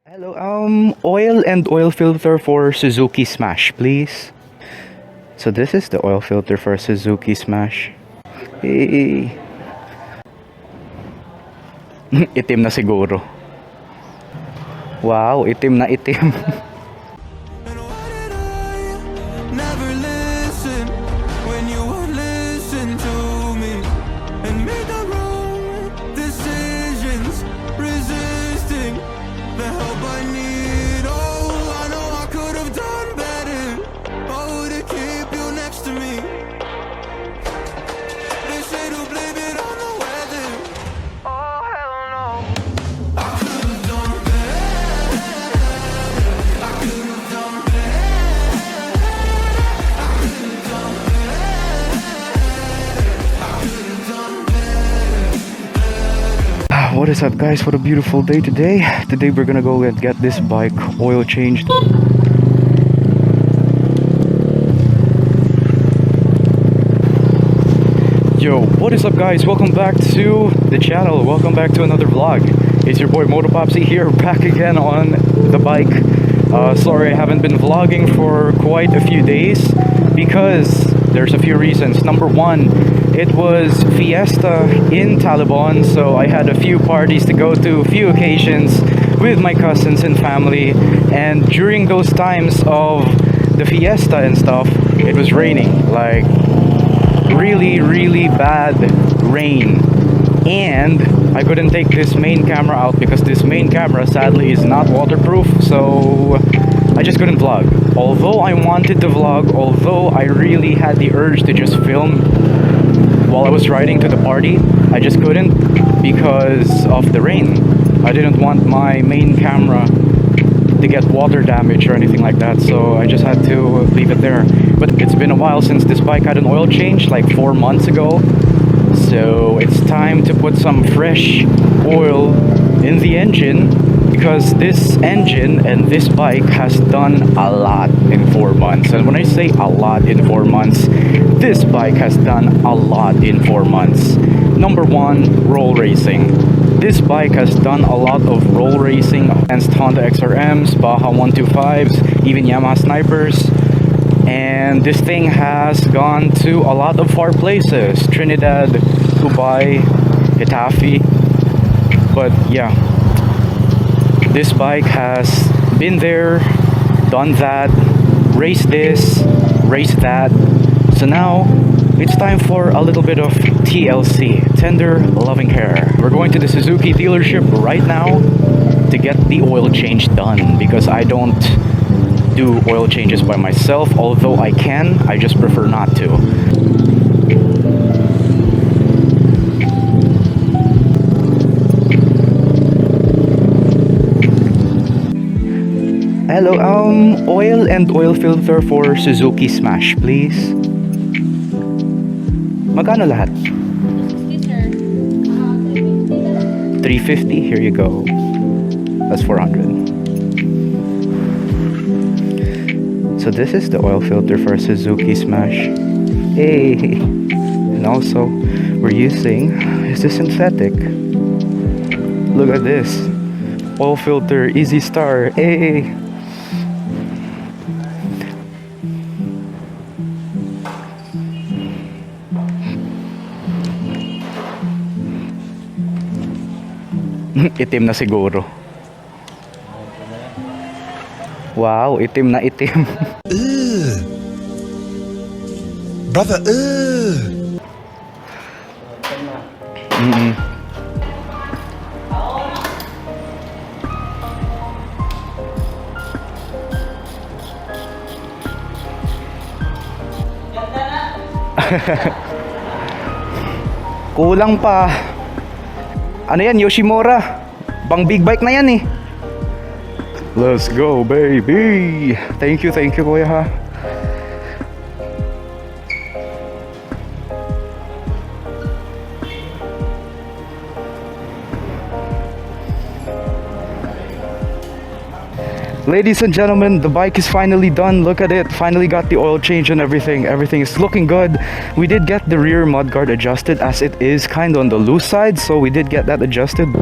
Hello, oil and oil filter for Suzuki Smash, please. So this is the oil filter for Suzuki Smash. Hey. Itim na siguro. Wow, itim na itim. Never listen when you would listen to me and make the wrong decisions, resisting the help I need. Oh, I know I could have done better. Oh, to keep you next to me. They say to blame it on the weather. Oh, hell no. I could have done better. I could have done better. What is up, guys? What a beautiful day today. Today we're gonna go and get this bike oil changed. Yo, what is up, guys? Welcome back to the channel. Welcome back to another vlog. It's your boy Motopopsy here, back again on the bike. Sorry I haven't been vlogging for quite a few days because there's a few reasons. Number one, it was Fiesta in Talibon, so I had a few parties to go to, a few occasions with my cousins and family, and during those times of the Fiesta and stuff, it was raining, like really bad rain, and I couldn't take this main camera out because this main camera sadly is not waterproof, so I just couldn't vlog. Although I wanted to vlog, although I really had the urge to just film while I was riding to the party, I just couldn't because of the rain. I didn't want my main camera to get water damage or anything like that, so I just had to leave it there. But it's been a while since this bike had an oil change, like 4 months ago, so it's time to put some fresh oil in the engine, because this engine and this bike has done a lot in 4 months. And when I say a lot in 4 months, this bike has done a lot in 4 months. Number one, roll racing. This bike has done a lot of roll racing against Honda XRMs, Baja 125s, even Yamaha Snipers. And this thing has gone to a lot of far places: Trinidad, Dubai, Getafe. But yeah, this bike has been there, done that, raced this, raced that. So now it's time for a little bit of TLC, tender loving care. We're going to the Suzuki dealership right now to get the oil change done, because I don't do oil changes by myself. Although I can, I just prefer not to. Hello, oil and oil filter for Suzuki Smash, please. Magkano lahat? 350, sir. 350, here you go. That's 400. So this is the oil filter for Suzuki Smash. Hey! And also, we're using, is this synthetic? Look at this. Oil filter, Easy Star. Hey! Itim na siguro. Wow, itim na itim. Brother, Kulang pa. Ano yan, Yoshimura? Pang big bike na yan eh. Let's go, baby. Thank you, kuya ha. Ladies and gentlemen, the bike is finally done. Look at it. Finally got the oil change and everything. Everything is looking good. We did get the rear mudguard adjusted, as it is kind of on the loose side, so we did get that adjusted.